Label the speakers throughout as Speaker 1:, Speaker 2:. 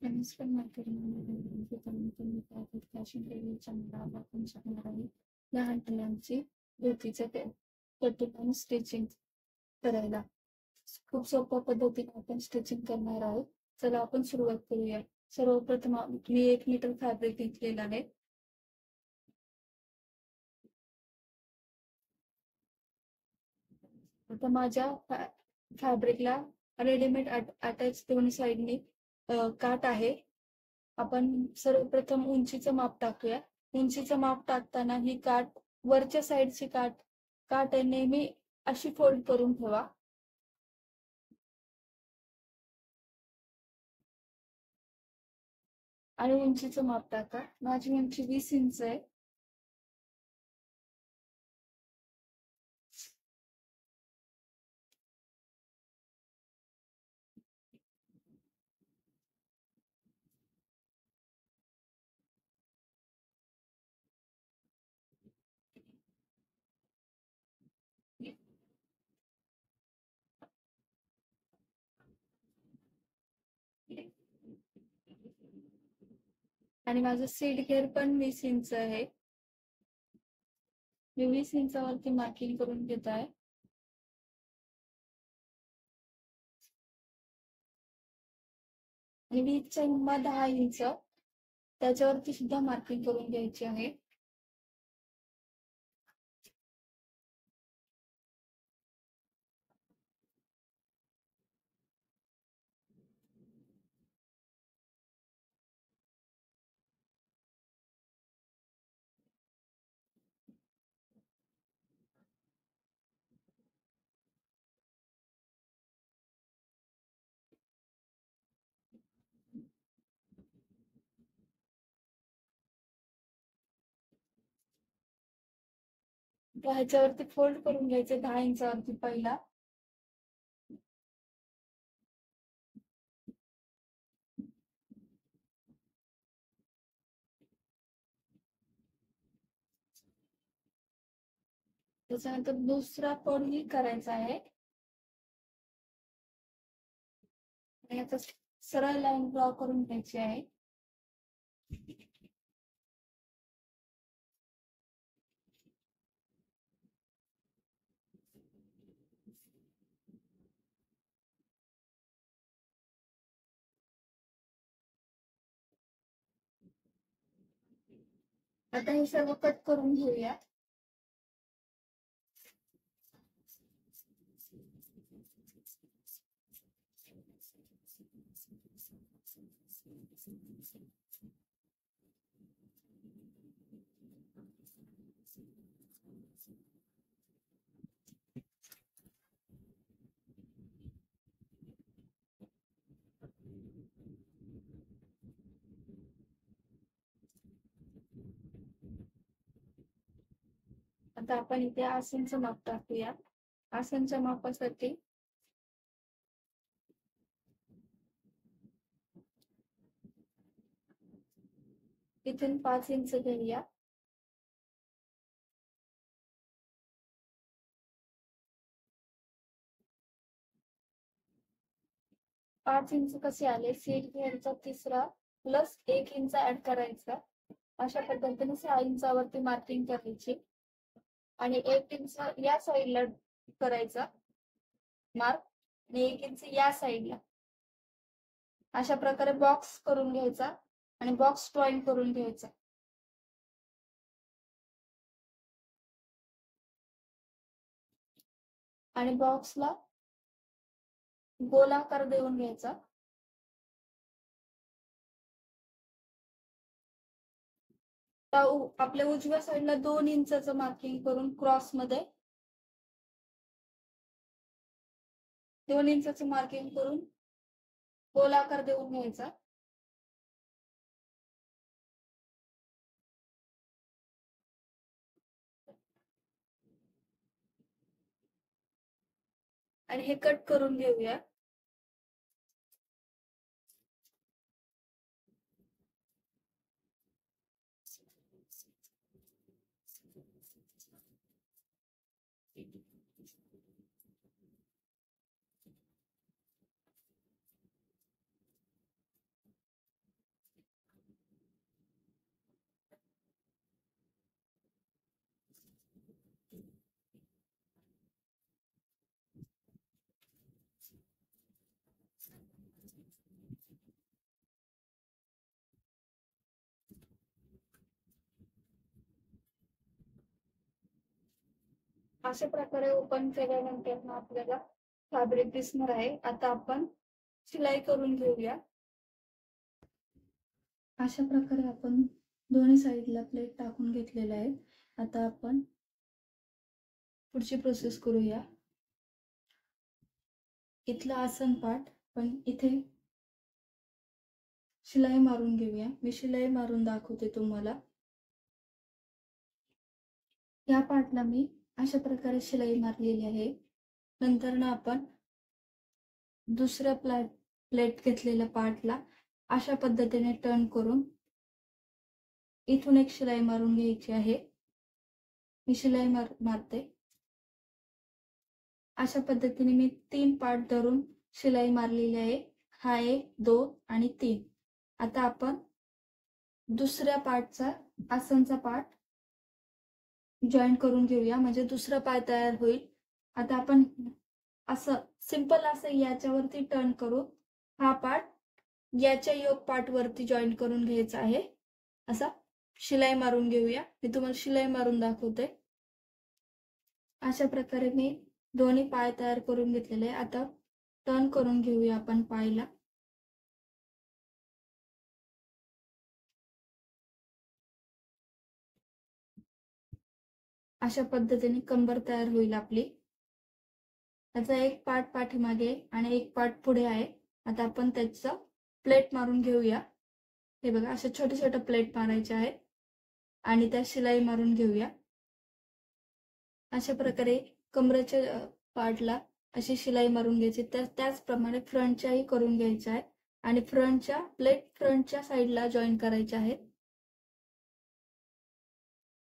Speaker 1: नमस्कार मैत्रिणींनो, तुम्ही पाहतात फॅशन टेलीच्या मला आपण शिकणार आहे लहान मुलांची धोतीचे पट्टीपासून स्टिचिंग करायला. खूप सोप्या पद्धतीने आपण स्टिचिंग करणार आहोत. चला आपण सुरुवात करूया. सर्वप्रथम मी 1 मीटर फॅब्रिक घेतलेलं आहे. आता माझ्या फॅब्रिकला रेडीमेड अटॅच दोन्ही साईडनी काट आहे. आपण सर्वप्रथम उंचीचं माप टाकूया. उंचीचं माप टाकताना ही काठ वरच्या साईडची काठ नेहमी अशी फोल्ड करून ठेवा. आणि उंचीचं माप टाका. माझी उंची 20 इंच आहे. आणि माझं सीट घेर पण 20 इंच आहे. मी 20 इंचावरती मार्किंग करून घेत आहे. आणि वीजचा निम्मा 10 इंच त्याच्यावरती सुद्धा मार्किंग करून घ्यायची आहे. ह्याच्यावरती फोल्ड करून घ्यायचे 10 इंचावरती पहिला. त्याच्यानंतर दुसरा फोल्ड करायचा आहे. आणि आता सरळ लाईन ड्रॉ करून घ्यायची आहे. आता हे सर्व कट करून घेऊया. आता आपण इथे आसनचं माप टाकूया. आसनच्या मापासाठी इथून 5 इंच घेऊया. पाच इंच कसे आले? सीट घेरचा तिसरा प्लस 1 इंच ऍड करायचा. अशा पद्धतीने 6 इंचावरती मार्किंग करायची आणि 1 इंच या साईडला करायचा मार्क आणि 1 इंच या साईडला. अशा प्रकारे बॉक्स करून घ्यायचा आणि बॉक्स ड्रॉइंग करून घ्यायचा. आणि बॉक्सला गोलाकार देऊन घ्यायचा. आपल्या उजव्या साईडला 2 इंचाचं मार्किंग करून क्रॉस मध्ये 2 इंचाचं मार्किंग करून गोलाकार देऊन घ्यायचा. आणि हे कट करून घेऊया. अशा प्रकारे ओपन केल्यानंतर आपल्याला फॅब्रिक दिसणार आहे. आता आपण शिलाई करून घेऊया. अशा प्रकारे आपण दोन्ही साईडला प्लेट टाकून घेतलेला आहे. आता आपण पुढची प्रोसेस करूया. इथला आसन पार्ट पण इथे शिलाई मारून घेऊया. मी शिलाई मारून दाखवते तुम्हाला. या पार्टला मी अशा प्रकारे शिलाई मारलेली आहे. नंतर ना आपण दुसऱ्या प्लेट घेतलेल्या पार्टला अशा पद्धतीने टर्न करून इथून एक शिलाई मारून घ्यायची आहे. मी शिलाई मारते. अशा पद्धतीने मी 3 पार्ट धरून शिलाई मारलेली आहे. हा 1, 2 आणि 3. आता आपण दुसऱ्या पार्टचा आसनचा पार्ट जॉईन करून घेऊया, म्हणजे दुसरा पाय तयार होईल. आता आपण असं सिंपल असं याच्यावरती टर्न करू हा पार्ट याच्या योग पार्ट वरती जॉईन करून घ्यायचा आहे. असा शिलाई मारून घेऊया. मी तुम्हाला शिलाई मारून दाखवते. अशा प्रकारे मी दोन्ही पाय तयार करून घेतलेले. आता टर्न करून घेऊया आपण पायला. अशा पद्धतीने कंबर तयार होईल आपली. त्याचा एक पार्ट पाठीमागे आणि एक पार्ट पुढे आहे. आता आपण त्याचा प्लेट मारून घेऊया. हे बघा, अशा छोटे छोटे प्लेट मारायचे आहेत आणि त्या शिलाई मारून घेऊया. अशा प्रकारे कमरेच्या पार्टला अशी शिलाई मारून घ्यायची. त्याचप्रमाणे फ्रंटच्याही करून घ्यायच्या आहे आणि फ्रंटच्या साईडला जॉईन करायच्या आहेत.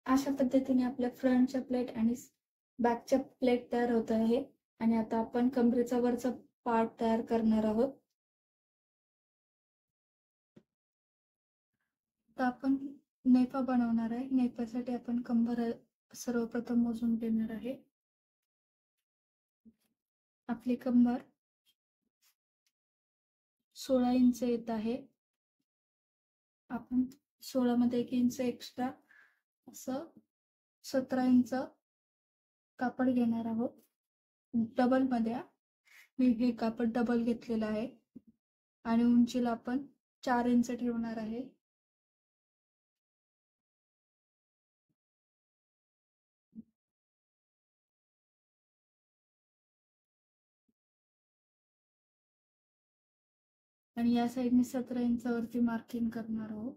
Speaker 1: अशा पद्धतीने आपल्या फ्रंटच्या प्लेट आणि बॅकच्या प्लेट तयार होत आहे. आणि आता आपण कमरेचा वरचा पार्ट तयार करणार आहोत. तर आपण नेफा बनवणार आहे. नेफासाठी आपण कंबर सर्वप्रथम मोजून घेणार आहे. आपली कंबर 16 इंच येत आहे. आपण 16 मध्ये 1 इंच एक्स्ट्रा असं 17 इंच कापड घेणार आहोत. डबल मध्ये मी हे कापड डबल घेतलेलं आहे आणि उंचीला आपण 4 इंच ठेवणार आहे. आणि या साईडने 17 इंचावरती मार्किंग करणार आहोत.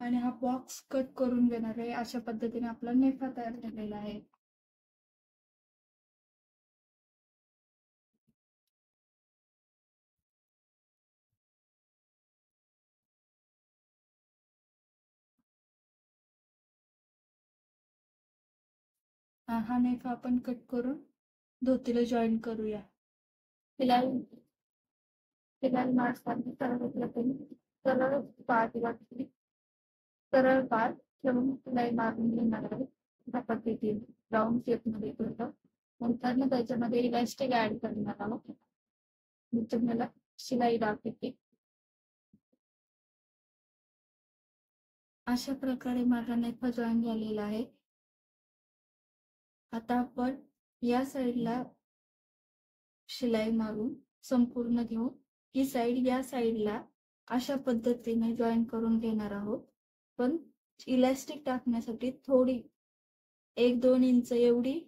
Speaker 1: आणि हा बॉक्स कट करून घेणार आहे. अशा पद्धतीने आपला नेफा तयार झालेला आहे. हा नेफा आपण कट करून धोतीला जॉईन करूया. फिलहाल माणसांनी सरळ पाठ वरती सरळ पाठ ठेवून शिलाई मारून घेणार आहे. त्या पद्धतीने राऊंड शेप मध्ये करतो. नंतर त्याच्यामध्ये इलास्टिक ऍड करणार आहोत. मी तुम्हाला शिलाई दाखवते. अशा प्रकारे माझा नेफा जॉईन झालेला आहे. आता आपण या साईडला शिलाई मारून संपूर्ण घेऊन ही साईड या साईडला अशा पद्धतीने जॉईन करून घेणार आहोत. पण इलास्टिक टाकण्यासाठी थोडी 1-2 इंच एवढी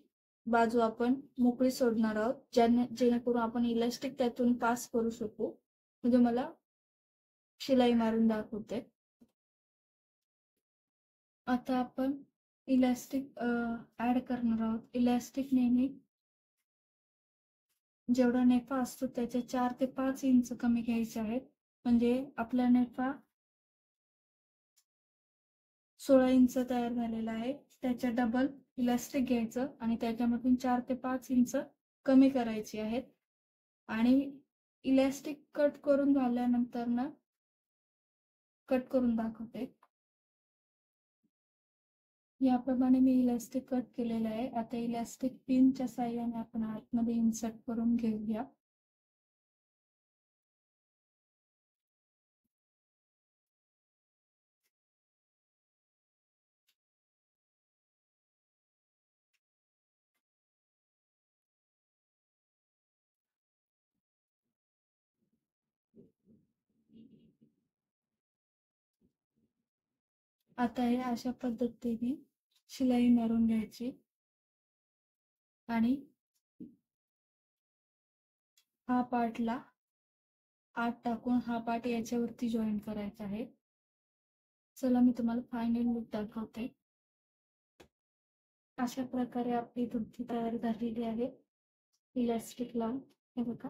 Speaker 1: बाजू आपण मोकळी सोडणार आहोत, जेणेकरून आपण इलास्टिक त्यातून पास करू शकू. म्हणजे मला शिलाई मारून दाखवते. आता आपण इलास्टिक ऍड करणार आहोत. इलास्टिक नेहमी जेवढा नेफा असतो त्याच्या 4 ते 5 इंच कमी घ्यायचे आहेत. म्हणजे आपला नेफा 16 इंच तयार झालेला आहे. त्याच्या डबल इलास्टिक घ्यायचं आणि त्याच्यामधून 4 ते 5 इंच कमी करायची आहेत. आणि इलास्टिक कट करून झाल्यानंतर ना कट करून दाखवते. याप्रमाणे मी इलास्टिक कट केलेलं आहे. आता इलास्टिक पिनच्या साहाय्याने आपण आतमध्ये इन्सर्ट करून घेऊया. आता हे अशा पद्धतीने शिलाई मारून घ्यायची आणि हा पार्टला आत टाकून हा पार्ट याच्यावरती जॉईन करायचा आहे. चला मी तुम्हाला फायनल लुक दाखवते. अशा प्रकारे आपली धोती तयार झालेली आहे इलास्टिक लावून. हे बघा.